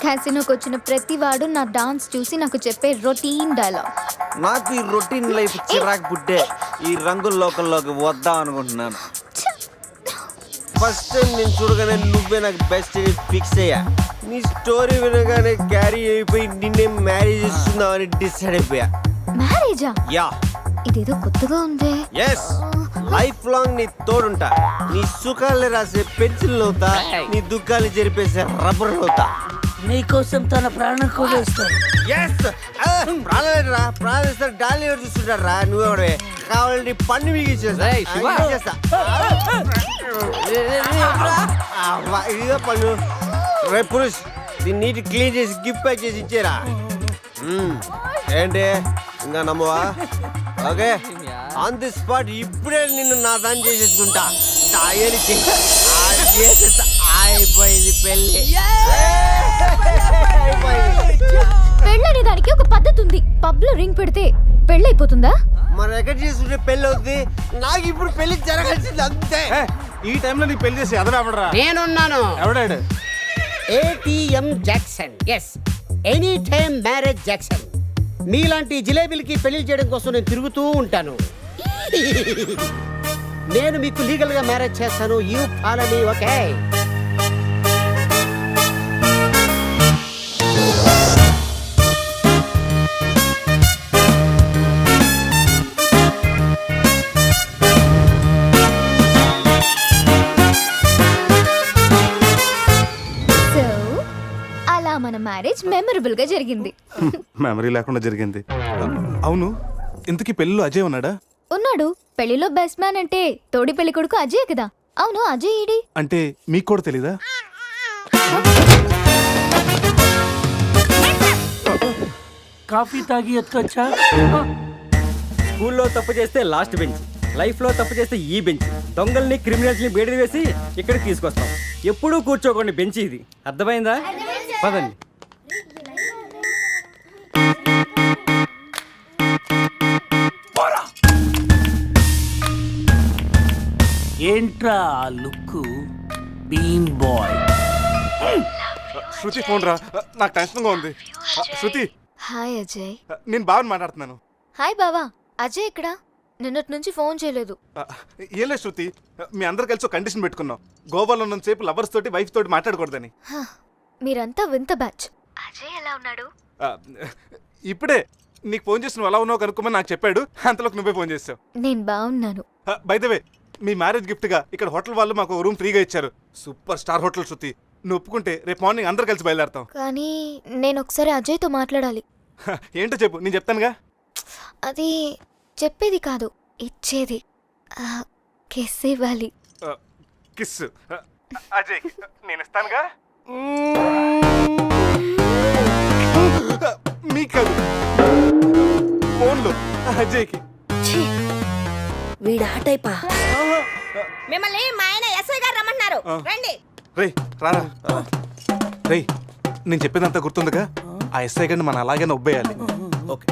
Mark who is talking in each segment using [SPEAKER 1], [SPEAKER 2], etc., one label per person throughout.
[SPEAKER 1] క్యాసినోకి వచ్చిన ప్రతి వాడు నా డాన్స్ చూసి నాకు చెప్పే రొటీన్ డైలాగ్.
[SPEAKER 2] నాకు ఈ రొటీన్ లైఫ్ చిరాకు పుట్టే ఈ రంగుల లోకల్లోకి వద్దాం అనుకుంటున్నాను. ఫస్ట్ టైం నేను చూడగానే నువ్వే నాకు బెస్ట్ ఫిక్స్ అయ్యా. నీ స్టోరీ వినగానే క్యారీ అయిపోయి నిన్నే మ్యారేజ్ చేస్తున్నామని డిసైడ్ అయిపోయా.
[SPEAKER 1] మ్యారేజా?
[SPEAKER 2] యా.
[SPEAKER 1] ఇదేదో కొత్తగా ఉంది.
[SPEAKER 2] ఎస్, లైఫ్ లాంగ్ నీ తోడుంటా. నీ సుఖాలు రాసే పెన్సిల్ అవుతా, నీ దుఃఖాలు జరిపేసే రబ్బర్ అవుతా.
[SPEAKER 3] నీకోసం తన ప్రాణం కూడా ఇస్తాడు.
[SPEAKER 2] ప్రాణాలేరా, ప్రాణాలు డాలీ చూస్తుంటారు రా. నువ్వెవడే కావాలంటే పన్ను మిగిచేస్తా. ఇదిగా పన్ను రే పురుష్, దీన్ని నీటి క్లీన్ చేసి గిఫ్ట్ ప్యాక్ చేసి ఇచ్చేరా. ఏంటి ఇంకా నమ్మవా? ఓకే, ఆన్ ది స్పాట్ ఇప్పుడే నిన్ను నా దాన్ని చేసేసుకుంటా. అయిపోయింది పెళ్ళి.
[SPEAKER 1] పెళ్ళనే దానికి ఒక పద్ధతి ఉంది. పబ్ లో రింగ్ పెడితే పెళ్ళి అయిపోతుందా?
[SPEAKER 2] మరి ఎక్కడ చేసుకుంటే పెళ్ళి అవుతుంది. నాకు ఇప్పుడు పెళ్లి జరగాల్సింది అంతే.
[SPEAKER 4] ఈ టైంలో నీకు పెళ్లి చేసి ఎదరాబడరా?
[SPEAKER 5] నేనున్నాను.
[SPEAKER 4] ఎవడాడు?
[SPEAKER 5] ATM Jackson. Yes, any time marriage Jackson. మీలాంటి జిలేబీలకి పెళ్లి చేయడం కోసం నేను తిరుగుతూ ఉంటాను. నేను మీకు లీగల్ గా మ్యారేజ్ చేస్తాను. You follow me, okay?
[SPEAKER 1] మన మ్యారేజ్ మెమరబుల్ గా జరిగింది.
[SPEAKER 4] మెమరీ లేకుండా జరిగింది. అవును, ఇంతకీ పెళ్ళిలో అజయ్ ఉన్నాడా?
[SPEAKER 1] ఉన్నాడు. పెళ్లిలో బెస్ట్ మ్యాన్ అంటే తోడి పెళ్లి కొడుకు అజయ్ కదా. అవును, అజయ్ ఈడి
[SPEAKER 4] అంటే మీకు కూడా తెలీదా?
[SPEAKER 3] కాఫీ తాగి ఎత్తొచ్చా?
[SPEAKER 6] స్కూల్లో తప్పు చేస్తే లాస్ట్ బెంచ్, లైఫ్ లో తప్పు చేస్తే ఈ బెంచ్. దొంగల్ని క్రిమినల్స్ ని బేడి వేసి ఇక్కడికి తీసుకొస్తాం. ఎప్పుడూ కూర్చోకండి బెంచ్ ఇది. అర్థమైందా? పదండి.
[SPEAKER 3] ఏంట్రా లుక్? బీన్ బాయ్.
[SPEAKER 4] శృతి ఫోన్ రా, నాకు టెన్షన్ గా ఉంది. శృతి.
[SPEAKER 1] హాయ్ అజయ్.
[SPEAKER 4] నేను బాగా మాట్లాడుతున్నాను.
[SPEAKER 1] హాయ్ బావా. అజయ్ ఇక్కడ నిన్నటి నుంచి ఫోన్ చేయలేదు.
[SPEAKER 4] ఏం లేదు శృతి, మీ అందరు కలిసి ఒక కండిషన్ పెట్టుకున్నాం. గోవాలో ఉన్నంతసేపు లవర్స్ తోటి వైఫ్ తోటి మాట్లాడకూడదని.
[SPEAKER 1] మీరంతా వింత బ్యాచ్. అజయ్ ఎలా ఉన్నాడు?
[SPEAKER 4] ఇప్పుడే నీకు ఫోన్ చేసి నువ్వు ఎలా ఉన్నావు కనుక్కోమని నాకు చెప్పాడు. అంతలోకి నువ్వే ఫోన్ చేసావు.
[SPEAKER 1] నేను బాగున్నాను.
[SPEAKER 4] By the way, me marriage gift గా ఇక్కడ హోటల్ వాళ్ళు మాకు రూమ్ ఫ్రీగా ఇచ్చారు. సూపర్ స్టార్ హోటల్ శృతి. నువ్వు ఒప్పుకుంటే రేపు మార్నింగ్ అందరు కలిసి బయలుదేరతాం.
[SPEAKER 1] కానీ నేను ఒకసారి అజయ్తో మాట్లాడాలి.
[SPEAKER 4] ఏంటో చెప్పు, నేను చెప్తానుగా.
[SPEAKER 1] అది చెప్పేది కాదు, ఇచ్చేది. కిస్ ఇవ్వాలి.
[SPEAKER 4] కిస్? అజయ్ నేను ఇస్తానుగా. మీకు కాదు, ఫోన్లో అజయ్కి.
[SPEAKER 7] వీడా టైపా? మిమ్మల్ని మా ఆయన ఎస్ఐ గారు రమ్మన్నారు, రండి.
[SPEAKER 4] రే రారా. రే, నేను చెప్పేదంతా గుర్తుందిగా? ఆ ఎస్ఐ గారిని మనం అలాగే ఒబ్బేయాలి.
[SPEAKER 2] ఓకే.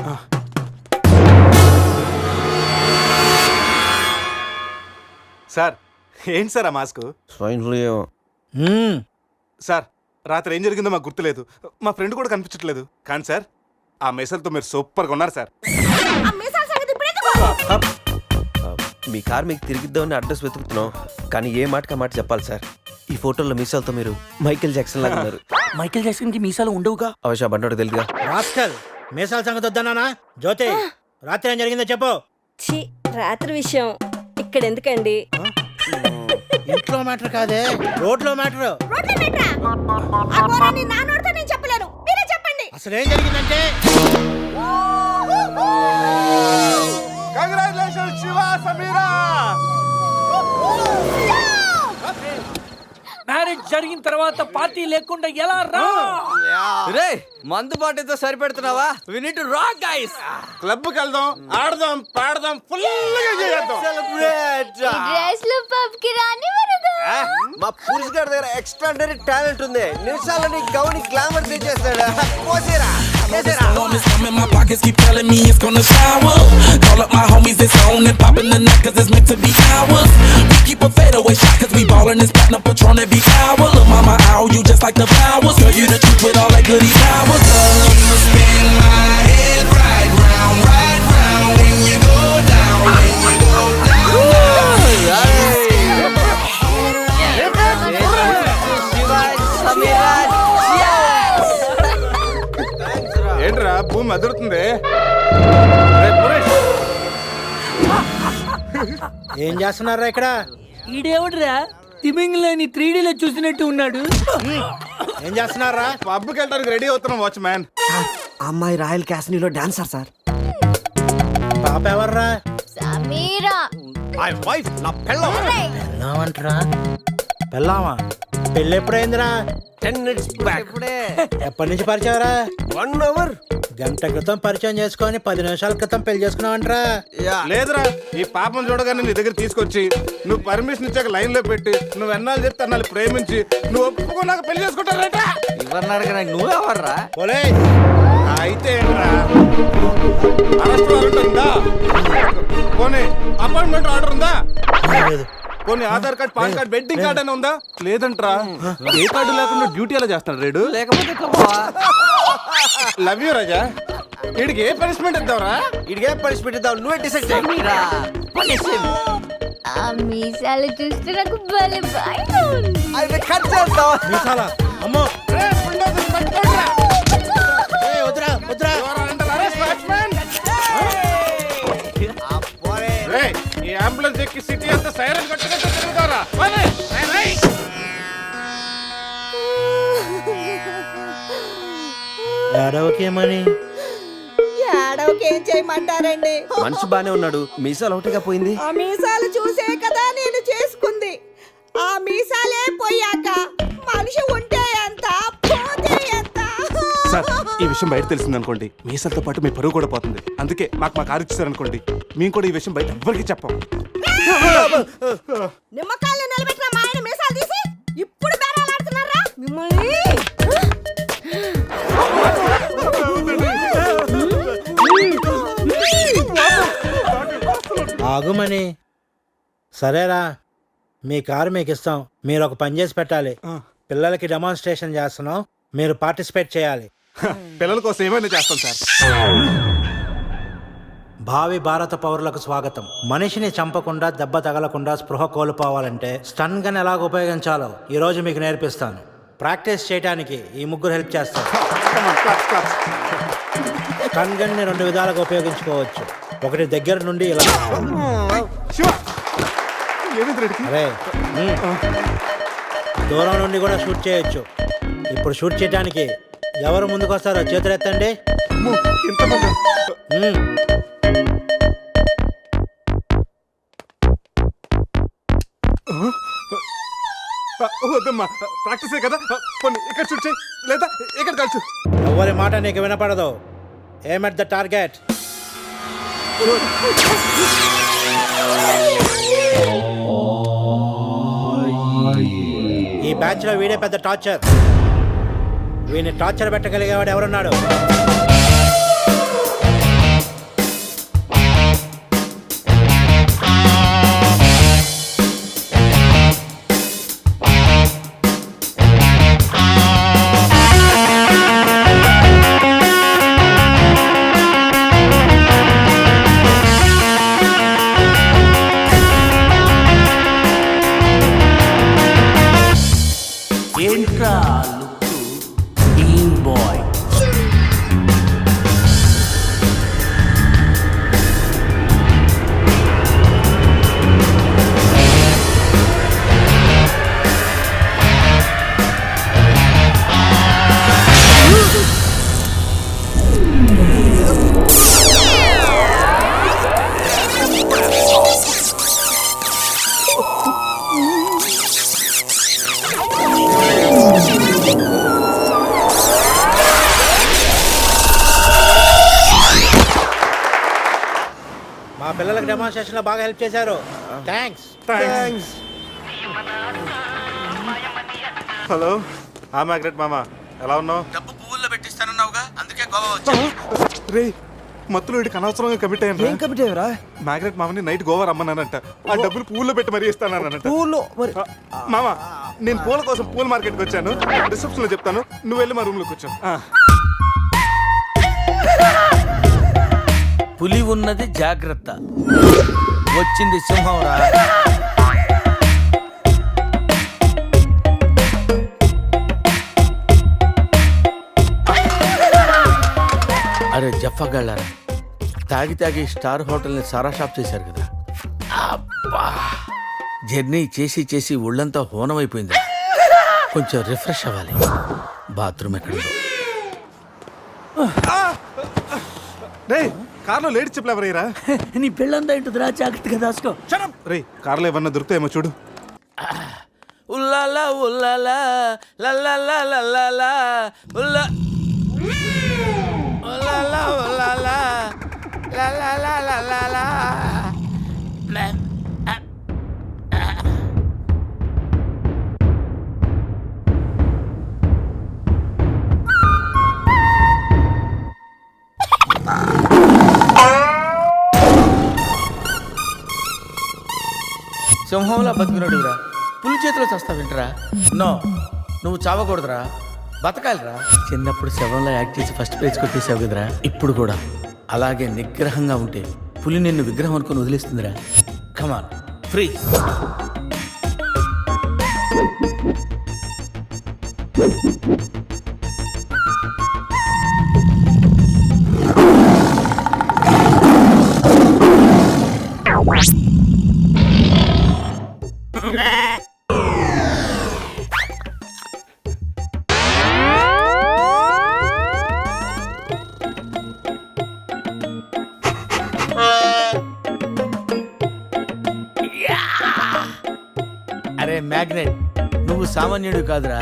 [SPEAKER 4] సార్, ఏంటి సార్ ఆ మాస్క్?
[SPEAKER 2] Swine flu.
[SPEAKER 4] సార్, రాత్రి ఏం జరిగిందో మాకు గుర్తులేదు. మా ఫ్రెండ్ కూడా కనిపించట్లేదు. కానీ సార్, ఆ మెసల్తో మీరు సూపర్గా ఉన్నారు సార్.
[SPEAKER 2] మీ కార్ మీకు తిరిగిద్దామని అడ్రస్ వెతుకుతున్నాం, కానీ ఏ మాటకి మాట చెప్పాలి సార్. ఈ ఫోటోలో మీసాలతో మీరు మైకేల్ జాక్సన్ లాగా ఉన్నారు.
[SPEAKER 3] మైకేల్ జాక్సన్ కి మీసాలు ఉండవుగా?
[SPEAKER 2] అవశ్య బండోడు తెలుగుగా.
[SPEAKER 5] రాస్కల్, మీసాల సంగతి వద్దన్నానా? జ్యోతి, రాత్రి ఏం జరిగిందో చెప్పు.
[SPEAKER 7] ఛీ, రాత్రి విషయం ఇక్కడ ఎందుకండి?
[SPEAKER 5] ఇంట్లో మ్యాటర్ కాదే, రోడ్లో మ్యాటర్.
[SPEAKER 7] నేను చెప్పలేను, మీరే చెప్పండి.
[SPEAKER 5] అసలు ఏం జరిగిందంటే,
[SPEAKER 4] కంగ్రాచులేషన్స్ శివ, సమీరా.
[SPEAKER 3] మ్యారేజ్ జరిగిన తర్వాత పార్టీ లేకుండా ఎలా రా?
[SPEAKER 2] రే, మందు పార్టీతో సరిపెడుతున్నావా? We need to rock guys.
[SPEAKER 4] Club కి వెళ్దాం, ఆడదాం, పాడదాం, ఫుల్ గా చేద్దాం.
[SPEAKER 2] సెలబ్రేట్.
[SPEAKER 1] డ్రెస్ లో పబ్ కి రాని వరగా.
[SPEAKER 2] మా పురుష్ గారి దగ్గర ఎక్స్ట్రాడనరీ టాలెంట్ ఉంది. నిమిషాలని Gouni glamour తెచ్చేస్తాడు. పోసేరా, చేసేరా.
[SPEAKER 8] My pockets keep telling me it's gonna shower. Call up my homies, it's on and popping the night cause it's meant to be ours. We keep a fadeaway shot cause we ballin' this platinum Patron every hour. Look mama, ow, you just like the flowers. Girl, you the truth with all that
[SPEAKER 4] భూమి అదురుతుంది. రేయ్ పురేష్,
[SPEAKER 5] ఏం చేస్తున్నారా ఇక్కడ?
[SPEAKER 3] ఈడేవుడ్రా తిమింగ్లని 3Dలో చూసినట్టు ఉన్నాడు.
[SPEAKER 5] ఏం చేస్తున్నారా?
[SPEAKER 4] పబ్కి వెళ్ళడానికి రెడీ అవుతున్నాం వాచ్మ్యాన్.
[SPEAKER 2] అమ్మాయి రాయల్ క్యాసినీలో డాన్సర్ సార్.
[SPEAKER 5] పాప ఎవర్రా?
[SPEAKER 1] సమీరా
[SPEAKER 5] పెళ్ళామంటరా? పెళ్ళామా? పెళ్ళి ఎప్పుడైందిరా?
[SPEAKER 2] 10 minutes back.
[SPEAKER 5] ఎప్పటి నుంచి పరిచయరా?
[SPEAKER 2] 1 hour.
[SPEAKER 5] గంట క్రితం పరిచయం చేసుకొని 10 నిమిషాల క్రితం పెళ్లి చేసుకున్నావంటరా?
[SPEAKER 4] లేదురా, ఈ పాపను చూడగానే నీ దగ్గర తీసుకొచ్చి నువ్వు పర్మిషన్ ఇచ్చాక లైన్ లో పెట్టి నువ్వు ఎన్నాళ్ళు చెప్తే అన్నాళ్ళు ప్రేమించి నువ్వు ఒప్పుకున్నాక పెళ్లి చేసుకుంటారట.
[SPEAKER 2] ఎవరిని అడగ నువ్వెవర్రా?
[SPEAKER 5] పోలే
[SPEAKER 4] అయితే ఏంట్రా? అరెస్ట్ వారెంట్ ఉందా? పోనీ అపాయింట్మెంట్ ఆర్డర్ ఉందా? పోనీ Aadhaar card, pan card, wedding card అని ఉందా? లేదంట్రా. ఏ కార్డు లేకుండా డ్యూటీ ఎలా చేస్తాడు రేడు?
[SPEAKER 2] లేకపోతే
[SPEAKER 4] లవ్ యూ రాజా. వీడికి ఏ పనిష్మెంట్ ఇద్దాంరా?
[SPEAKER 2] ఇడిగే పనిష్మెంట్ ఇద్దాం, నువ్వే డిసైడ్ చేయరా.
[SPEAKER 1] ఆ మీసాలు చూస్తే నాకు భలే భయంగా ఉంది.
[SPEAKER 2] అయితే కట్ చేద్దాం.
[SPEAKER 5] మీసాలా? అమ్మో
[SPEAKER 4] రేయ్, bulldozer పట్టుకోండిరా.
[SPEAKER 5] వద్దురా వద్దురా.
[SPEAKER 4] You are under arrest, watchman. రేయ్, ఈ అంబులెన్స్ ఎక్కి సిటీ అంతా సైరన్ కొట్టుకుంటూ తిరుగుతారా? పోనీ, రేయ్, రేయ్.
[SPEAKER 5] ఏడవకేమని?
[SPEAKER 7] ఏడవకేం చేయమంటారండి?
[SPEAKER 2] మనిషి బానే ఉన్నాడు, మీసాలు ఒకటిగా పోయింది.
[SPEAKER 7] ఆ మీసాలు చూసే కదా నేను చేసుకుంది. ఆ మీసాలే పోయాక మనిషి ఉంటే ఎంత, పోతే ఎంత?
[SPEAKER 4] సార్, ఈ విషయం బయట తెలిసిందనుకోండి, మీసాలతో పాటు మీ పరువు కూడా పోతుంది. అందుకే మాకు మా కారు ఇచ్చారనుకోండి, మేము కూడా ఈ విషయం బయట ఎవ్వరికి చెప్పాం.
[SPEAKER 7] నిమ్మకాయలు నిలబెట్టిన మా ఆయన మీసాలు తీసి ఇప్పుడు బేరాలాడుతున్నారా మిమ్మల్ని?
[SPEAKER 5] ఆగుమని. సరేరా, మీ కారు మీకు ఇస్తాం. మీరు ఒక పని చేసి పెట్టాలి. పిల్లలకి డెమాన్స్ట్రేషన్ చేస్తున్నాం, మీరు పార్టిసిపేట్ చేయాలి.
[SPEAKER 4] పిల్లల కోసం ఏమైనా చేస్తాం సార్.
[SPEAKER 5] భావి భారత పౌరులకు స్వాగతం. మనిషిని చంపకుండా, దెబ్బ తగలకుండా స్పృహ కోల్పోవాలంటే స్టన్ గన్ ఎలాగ ఉపయోగించాలో ఈ రోజు మీకు నేర్పిస్తాను. ప్రాక్టీస్ చేయడానికి ఈ ముగ్గురు హెల్ప్ చేస్తారు. స్టన్ గన్ ని 2 విధాలుగా ఉపయోగించుకోవచ్చు. ఒకటి దగ్గర నుండి ఇలా.
[SPEAKER 4] శివ, ఏమైంది రెడ్డికి?
[SPEAKER 5] అరే దూరం నుండి కూడా షూట్ చేయొచ్చు. ఇప్పుడు షూట్ చేయడానికి ఎవరు ముందుకు వస్తారో చేతులు ఎత్తండి.
[SPEAKER 4] అమ్మో, ఇంతమంది. వద్దమ్మా, ప్రాక్టీసే కదా. పోనీ ఇక్కడ షూట్ చేయి, లేదా ఇక్కడ కాల్చు.
[SPEAKER 5] ఎవరి మాట నీకు వినపడదు. ఏమ్ ఎట్ ద టార్గెట్. ఈ బ్యాచ్ లో వీడే పెద్ద టార్చర్. వీడిని టార్చర్ పెట్టగలిగేవాడు ఎవరున్నాడు?
[SPEAKER 3] ఏంట్రా లుక్ బీన్ బాయ్?
[SPEAKER 5] మా పిల్లలకు డెమాన్స్ట్రేషన్ లో బాగా హెల్ప్ చేశారు. థ్యాంక్స్.
[SPEAKER 4] హలో, మ్యాగ్రెట్ మామ, ఎలా ఉన్నావు?
[SPEAKER 2] డబ్బు పువ్వుల్లో పెట్టిస్తానన్నావుగా, అందుకే గోవా వచ్చా.
[SPEAKER 4] రే, మత్తులో వీడికి అనవసరంగా కమిట్ అయ్యాను.
[SPEAKER 2] ఏం కమిటీ అయ్యారా?
[SPEAKER 4] మ్యాగ్రెట్ మామని నైట్ గోవా రమ్మన్నానంట. ఆ డబ్బులు పువ్వుల్లో పెట్టి మరీ ఇస్తానంట.
[SPEAKER 2] పువ్వుల్లో మరి
[SPEAKER 4] మామ, నేను పూల కోసం పూల మార్కెట్కి వచ్చాను. రిసెప్షన్ లో చెప్తాను, నువ్వు వెళ్ళి మా రూమ్ లోకి వచ్చాను.
[SPEAKER 3] పులి ఉన్నది జాగ్రత్త, వచ్చింది సింహం రా. అరే జఫగాళ్ళారా, తాగి తాగి స్టార్ హోటల్ని సారా షాప్ చేశారు కదా. అబ్బా, జర్నీ చేసి చేసి ఒళ్ళంతా హోనమైపోయింది. కొంచెం రిఫ్రెష్ అవ్వాలి. బాత్రూమ్ ఎక్కడుందో.
[SPEAKER 4] రే కార్లో లేడీస్ చెప్పులు ఎవరయ్యరా?
[SPEAKER 3] నీ పెళ్ళంతా ఇంటుందిరా, జాగ్రత్తగా దాసుకో.
[SPEAKER 4] రే కార్లో ఏమన్నా దొరుకుతాయేమో చూడు.
[SPEAKER 3] ఉల్లాలా ఉల్లాలా లల్లాలా లల్లాలా ఉల్లా ఉల్లాలా ఉల్లాలా లల్లాలా లల్లాలా. సింహంలా బతుకున్నాడురా, పులి చేతిలో చస్తావింటరా? నో, నువ్వు చావకూడదురా, బతకాలిరా. చిన్నప్పుడు శవంలో యాక్ట్ చేసి ఫస్ట్ పేజ్ కొట్టేసావు కదరా, ఇప్పుడు కూడా అలాగే నిగ్రహంగా ఉంటే పులి నిన్ను విగ్రహం అనుకుని వదిలేస్తుందిరా. కమాన్, ఫ్రీ. అరే మ్యాగ్నెట్, నువ్వు సామాన్యుడు కాదురా.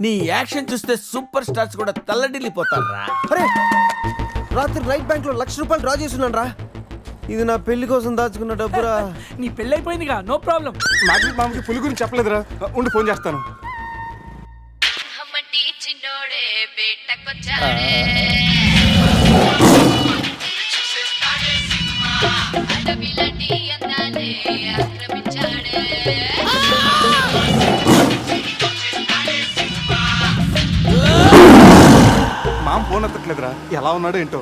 [SPEAKER 3] నీ యాక్షన్ చూస్తే సూపర్ స్టార్స్ కూడా తల్లడిల్లిపోతారా.
[SPEAKER 2] అరే రాత్రి రైట్ బ్యాంక్ లో ₹1,00,000 డ్రా చేస్తున్నాను రా. ఇది నా పెళ్లి కోసం దాచుకున్న డబ్బురా.
[SPEAKER 6] నీ పెళ్ళి అయిపోయిందిగా, నో ప్రాబ్లం.
[SPEAKER 4] మామకి పులి గురించి చెప్పలేదురా. ఉండి ఫోన్ చేస్తాను. మామ ఫోన్ ఎత్తట్లేదురా, ఎలా ఉన్నాడో ఏంటో.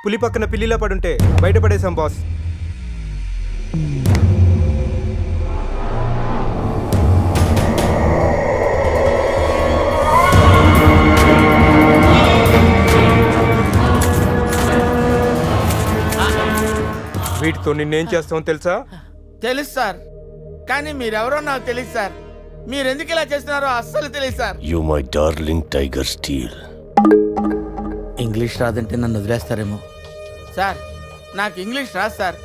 [SPEAKER 9] పులి పక్కన పిల్లిలా పడుంటే బయటపడేశాం బాస్. వీటితో నిన్నేం చేస్తామో తెలుసా?
[SPEAKER 3] తెలుసు సార్, కానీ మీరెవరో నాకు తెలియదు సార్. మీరెందుకు ఇలా చేస్తున్నారో అస్సలు తెలియదు sir.
[SPEAKER 10] You my darling tiger steel.
[SPEAKER 3] English రాదంటే నన్ను వదిలేస్తారేమో. సార్, నాకు ఇంగ్లీష్ రాదు సార్.